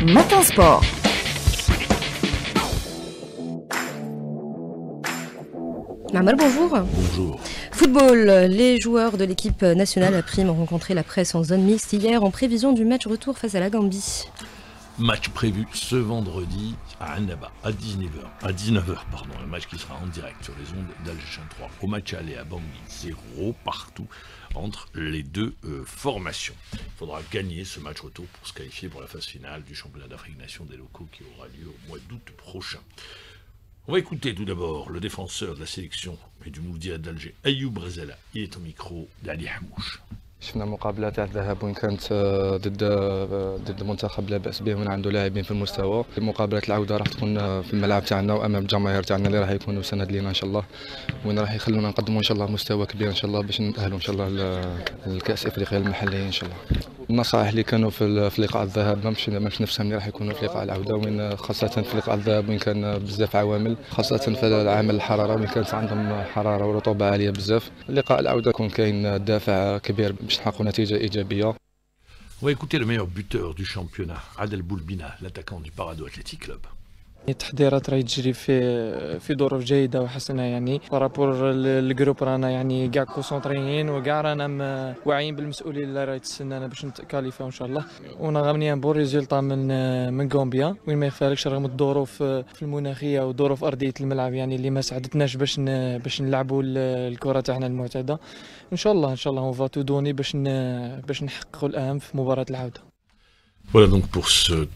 Matin Sport. Mamel, bonjour. Bonjour. Football, les joueurs de l'équipe nationale à Prime ont rencontré la presse en zone mixte hier en prévision du match retour face à la Gambie. Match prévu ce vendredi à Annaba à 19h. Un match qui sera en direct sur les ondes d'Alger 3. Au match aller à Bangui, 0 partout entre les deux formations. Il faudra gagner ce match retour pour se qualifier pour la phase finale du championnat d'Afrique Nation des locaux qui aura lieu au mois d'août prochain. On va écouter tout d'abord le défenseur de la sélection et du Mouloudia d'Alger, Ayoub Rezela. Il est au micro d'Ali Hamouche. شفنا مقابلة تاع الذهاب وين كانت ضد منتخب لا بأس به وين عنده لاعبين في المستوى. مقابلة العودة راح تكون في الملعب تاعنا وأمام الجماهير تاعنا اللي راح يكونوا سند لينا إن شاء الله، وين راح يخلونا نقدموا إن شاء الله مستوى كبير إن شاء الله باش نتأهلوا إن شاء الله للكأس إفريقيا المحلية إن شاء الله. النصائح اللي كانوا في لقاء الذهاب مش نفسهم اللي راح يكونوا في لقاء العودة، وين خاصة في لقاء الذهاب وين كان بزاف عوامل، خاصة في العامل الحرارة وين كانت عندهم حرارة ورطوبة عالية بزاف. لقاء العودة يكون كاين دافع كبير باش نحققوا نتيجة إيجابية. On va écouter le meilleur buteur du championnat, Adel Boulbina, l'attaquant du Parado Athletic Club. التحضيرات راهي تجري في ظروف جيده وحسنه، يعني بارابور الجروب رانا يعني كاع كونسونطريين وكاع رانا واعيين بالمسؤوليه اللي راهي تستنانا باش نتكاليفاو ان شاء الله، ونغامنيان بون ريزولطا من غامبيا وين ما يخفالكش رغم الظروف في المناخيه وظروف ارضيه الملعب يعني اللي ما ساعدتناش باش نلعبوا الكره تاعنا المعتاده. ان شاء الله اون فا تو دوني باش نحققوا الاهم في مباراه العوده. Voilà donc pour ce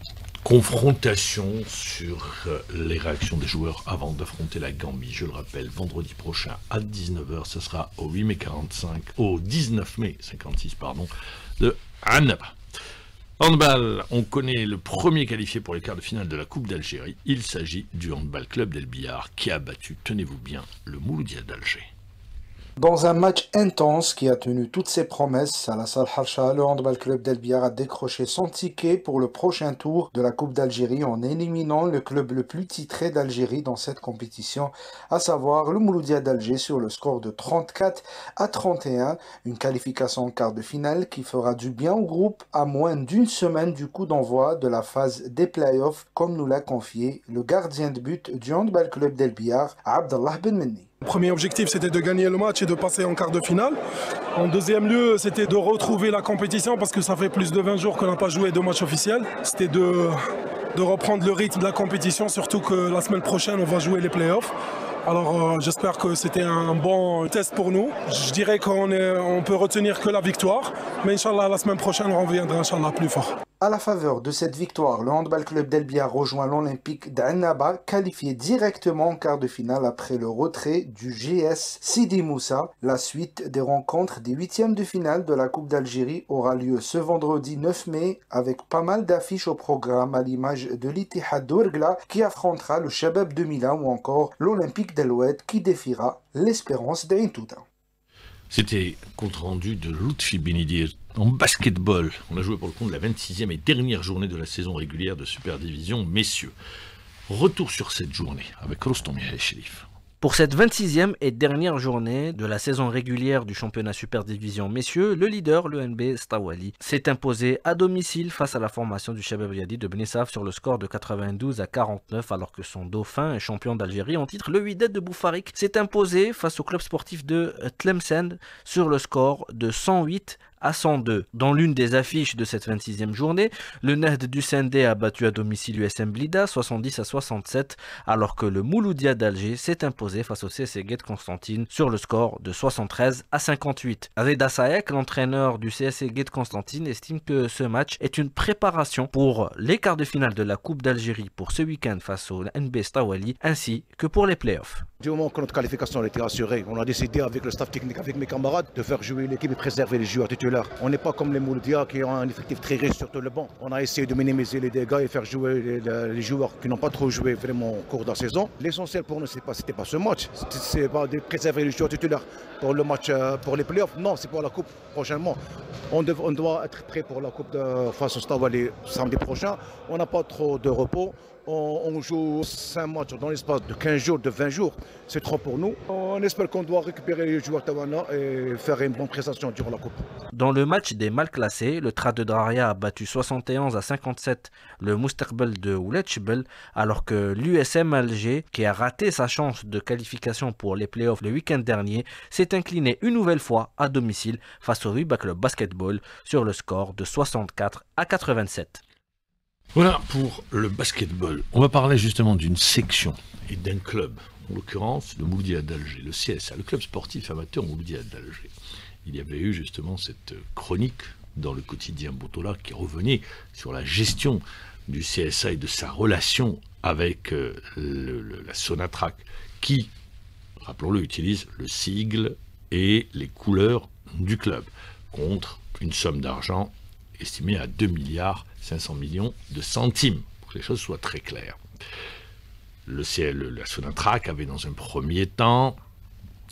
confrontation sur les réactions des joueurs avant d'affronter la Gambie. Je le rappelle, vendredi prochain à 19h, ce sera au 19 mai 56 de Annaba. Handball, on connaît le premier qualifié pour les quarts de finale de la Coupe d'Algérie. Il s'agit du Handball Club d'El Billard qui a battu, tenez-vous bien, le Mouloudia d'Alger. Dans un match intense qui a tenu toutes ses promesses, Alassane Harsha, le Handball Club d'El Billard a décroché son ticket pour le prochain tour de la Coupe d'Algérie en éliminant le club le plus titré d'Algérie dans cette compétition, à savoir le Mouloudia d'Alger sur le score de 34-31, une qualification en quart de finale qui fera du bien au groupe à moins d'une semaine du coup d'envoi de la phase des playoffs, comme nous l'a confié le gardien de but du Handball Club d'El Billard, Abdallah Ben Menni. Le premier objectif, c'était de gagner le match et de passer en quart de finale. En deuxième lieu, c'était de retrouver la compétition parce que ça fait plus de 20 jours qu'on n'a pas joué de match officiel. C'était de reprendre le rythme de la compétition, surtout que la semaine prochaine, on va jouer les playoffs. Alors j'espère que c'était un bon test pour nous. Je dirais qu'on peut retenir que la victoire, mais Inch'Allah, la semaine prochaine, on reviendra Inch'Allah plus fort. À la faveur de cette victoire, le Handball Club d'El Billard rejoint l'Olympique d'Annaba, qualifié directement en quart de finale après le retrait du GS Sidi Moussa. La suite des rencontres des huitièmes de finale de la Coupe d'Algérie aura lieu ce vendredi 9 mai avec pas mal d'affiches au programme à l'image de l'Ittihad d'Ouergla qui affrontera le Chabab de Milan ou encore l'Olympique d'El Oued qui défiera l'Espérance d'Ain Touta. C'était compte rendu de Lutfi Benidir. En basketball, on a joué pour le compte de la 26e et dernière journée de la saison régulière de Super Division Messieurs. Retour sur cette journée avec Rostom Sherif. Pour cette 26e et dernière journée de la saison régulière du championnat Super Division Messieurs, le leader, le NB Stawali, s'est imposé à domicile face à la formation du Chabab Yadi de Benessaf sur le score de 92-49, alors que son dauphin et champion d'Algérie en titre, le Wydad de Boufarik, s'est imposé face au club sportif de Tlemcen sur le score de 108-102. Dans l'une des affiches de cette 26e journée, le Nahd du Sendé a battu à domicile l'USM Blida 70-67, alors que le Mouloudia d'Alger s'est imposé face au CSC Guet Constantine sur le score de 73-58. Reda Saek, l'entraîneur du CSC Guet Constantine, estime que ce match est une préparation pour les quarts de finale de la Coupe d'Algérie pour ce week-end face au NB Stawali, ainsi que pour les playoffs. Du moment que notre qualification était assurée, on a décidé avec le staff technique, avec mes camarades, de faire jouer l'équipe et préserver les joueurs titulaires. On n'est pas comme les Mouloudia qui ont un effectif très riche sur tout le banc. On a essayé de minimiser les dégâts et faire jouer les joueurs qui n'ont pas trop joué vraiment au cours de la saison. L'essentiel pour nous, c'était pas ce match, c'est pas de préserver les joueurs titulaires pour le match, pour les playoffs. Non, c'est pour la coupe prochainement. On doit être prêt pour la coupe face au Stawali samedi prochain. On n'a pas trop de repos. On joue 5 matchs dans l'espace de 15 jours, de 20 jours. c'est trop pour nous. On espère qu'on doit récupérer les joueurs Tawana et faire une bonne prestation durant la Coupe. Dans le match des mal classés, le Trad de Draria a battu 71-57 le Mustaqbal de Ouletchbel, alors que l'USM Alger, qui a raté sa chance de qualification pour les playoffs le week-end dernier, s'est incliné une nouvelle fois à domicile face au Riba Club Basketball sur le score de 64-87. Voilà pour le basketball. On va parler justement d'une section et d'un club, en l'occurrence le Mouloudia d'Alger, le CSA, le club sportif amateur Mouloudia d'Alger. Il y avait eu justement cette chronique dans le quotidien Botola qui revenait sur la gestion du CSA et de sa relation avec la Sonatrach qui, rappelons-le, utilise le sigle et les couleurs du club contre une somme d'argent estimée à 2 milliards 500 millions de centimes, pour que les choses soient très claires. La Sonatrach avait dans un premier temps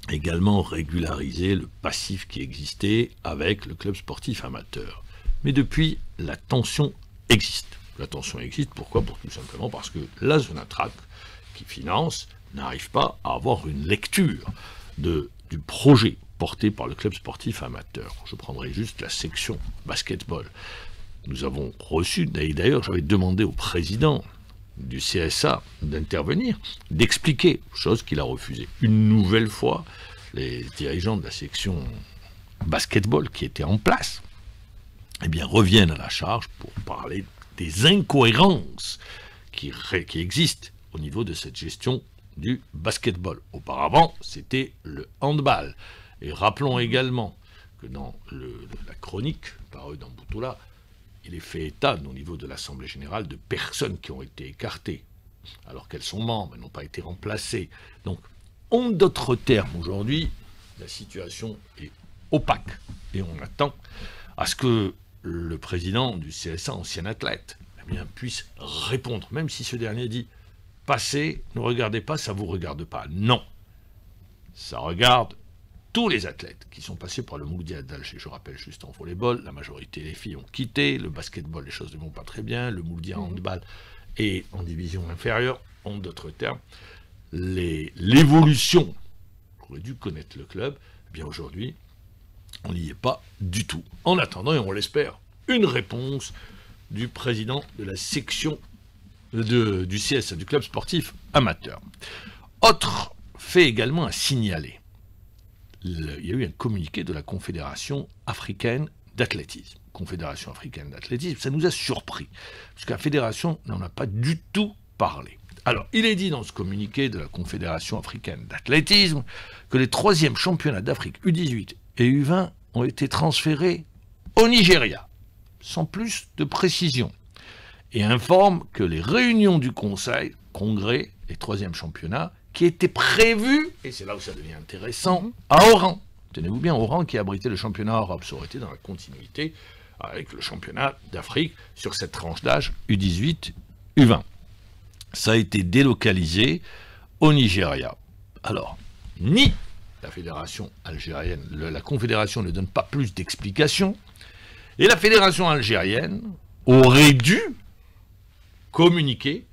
également régularisé le passif qui existait avec le club sportif amateur. Mais depuis, la tension existe. La tension existe, pourquoi? Tout simplement parce que la Sonatrach, qui finance, n'arrive pas à avoir une lecture du projet porté par le club sportif amateur. Je prendrai juste la section basketball. Nous avons reçu, d'ailleurs j'avais demandé au président du CSA d'intervenir, d'expliquer, chose qu'il a refusée. Une nouvelle fois, les dirigeants de la section basketball qui étaient en place, eh bien, reviennent à la charge pour parler des incohérences qui existent au niveau de cette gestion du basketball. Auparavant, c'était le handball. Et rappelons également que dans la chronique parue dans Botola, il est fait état au niveau de l'Assemblée Générale de personnes qui ont été écartées, alors qu'elles sont membres, elles n'ont pas été remplacées. Donc, en d'autres termes, aujourd'hui, la situation est opaque. Et on attend à ce que le président du CSA, ancien athlète, eh bien, puisse répondre, même si ce dernier dit « Passez, ne regardez pas, ça ne vous regarde pas ». Non, ça regarde tous les athlètes qui sont passés par le Mouloudia d'Alger. Je rappelle juste en volleyball, la majorité des filles ont quitté, le basketball, les choses ne vont pas très bien, le Mouloudia handball est en division inférieure. En d'autres termes, l'évolution, j'aurais dû connaître le club, eh bien aujourd'hui, on n'y est pas du tout. En attendant, et on l'espère, une réponse du président de la section du CSA, du club sportif amateur. Autre fait également à signaler. Il y a eu un communiqué de la Confédération africaine d'athlétisme. Confédération africaine d'athlétisme, ça nous a surpris, parce que la fédération n'en a pas du tout parlé. Alors, il est dit dans ce communiqué de la Confédération africaine d'athlétisme que les 3e championnats d'Afrique U18 et U20 ont été transférés au Nigeria, sans plus de précision, et informe que les réunions du congrès, les 3e championnats, qui était prévu, et c'est là où ça devient intéressant, à Oran. Tenez-vous bien, Oran qui a abrité le championnat arabe, ça aurait été dans la continuité avec le championnat d'Afrique sur cette tranche d'âge U18, U20. Ça a été délocalisé au Nigeria. Alors, ni la fédération algérienne, la confédération ne donne pas plus d'explications, et la fédération algérienne aurait dû communiquer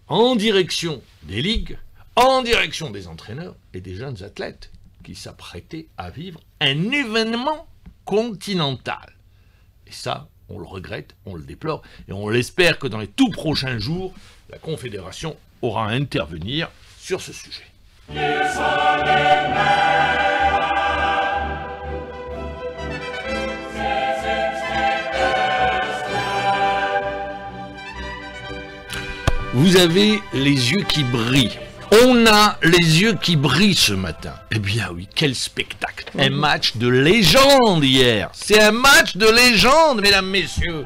en direction des ligues, en direction des entraîneurs et des jeunes athlètes qui s'apprêtaient à vivre un événement continental. Et ça, on le regrette, on le déplore, et on l'espère que dans les tout prochains jours, la Confédération aura à intervenir sur ce sujet. Vous avez les yeux qui brillent. On a les yeux qui brillent ce matin. Eh bien oui, quel spectacle. Un match de légende hier. C'est un match de légende, mesdames, messieurs.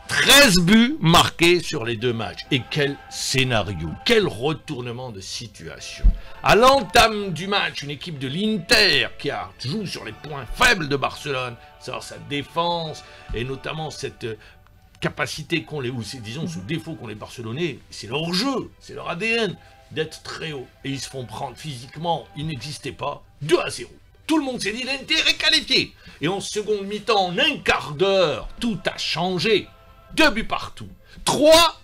13 buts marqués sur les 2 matchs. Et quel scénario, quel retournement de situation. À l'entame du match, une équipe de l'Inter qui joue sur les points faibles de Barcelone, c'est-à-dire sa défense, et notamment cette capacité qu'ont les, ou disons ce défaut qu'ont les Barcelonais, c'est leur jeu, c'est leur ADN, d'être très haut. Et ils se font prendre physiquement, ils n'existaient pas, 2-0. Tout le monde s'est dit, l'Inter est qualifié. Et en seconde mi-temps, en un quart d'heure, tout a changé. 2 buts partout. 3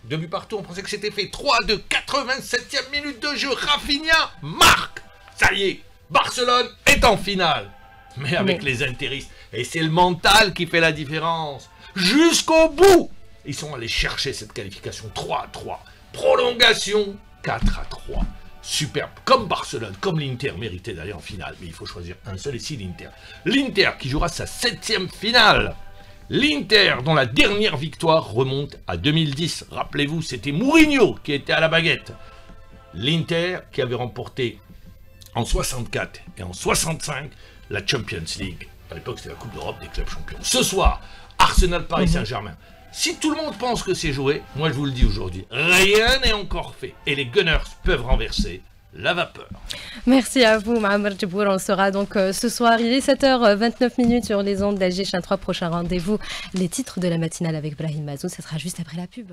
2 buts partout, on pensait que c'était fait. 3-2, 87e minute de jeu. Rafinha marque. Ça y est, Barcelone est en finale. Mais avec les intéristes. Et c'est le mental qui fait la différence. Jusqu'au bout. Ils sont allés chercher cette qualification. 3-3. Prolongation, 4-3. Superbe. Comme Barcelone, comme l'Inter méritait d'aller en finale. Mais il faut choisir un seul, et c'est l'Inter. L'Inter qui jouera sa 7e finale. L'Inter, dont la dernière victoire remonte à 2010. Rappelez-vous, c'était Mourinho qui était à la baguette. L'Inter qui avait remporté en 64 et en 65 la Champions League. À l'époque, c'était la Coupe d'Europe des clubs champions. Ce soir, Arsenal-Paris Saint-Germain. Si tout le monde pense que c'est joué, moi je vous le dis aujourd'hui, rien n'est encore fait. Et les Gunners peuvent renverser la vapeur. Merci à vous, Mohamed Djibour. On sera donc ce soir, il est 7h29 sur les ondes d'Alger Chain 3. Prochain rendez-vous, les titres de la matinale avec Brahim Mazoun. Ce sera juste après la pub.